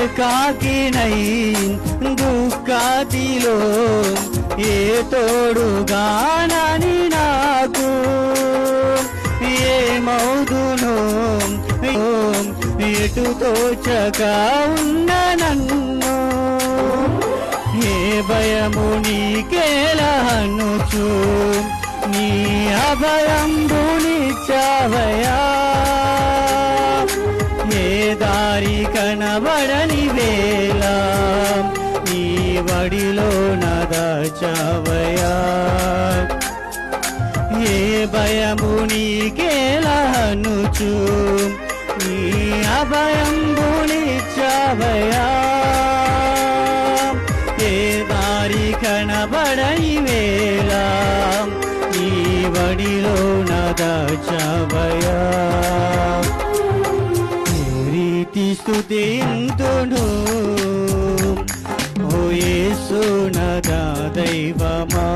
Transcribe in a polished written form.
ఏకాకినై దుఃఖాతిలో ఏ తోడుగానని నాకు ఏమౌదును ఎటు తోచక ఉన్న నన్ను ఏ భయము నీకేలహనుచు నీ అభయంబునిచ్చావయా ఏ దారి కనబడని వేళ నీ వడిలో నదాచావయా ఏ భయము నీకేలహనుచు నీ అభయంబునిచ్చావయా ఏ దారి కనబడని వేళ నీ వడిలో నదాచావయా రీతి స్తుతింతును ఓ యేసు నా దైవమా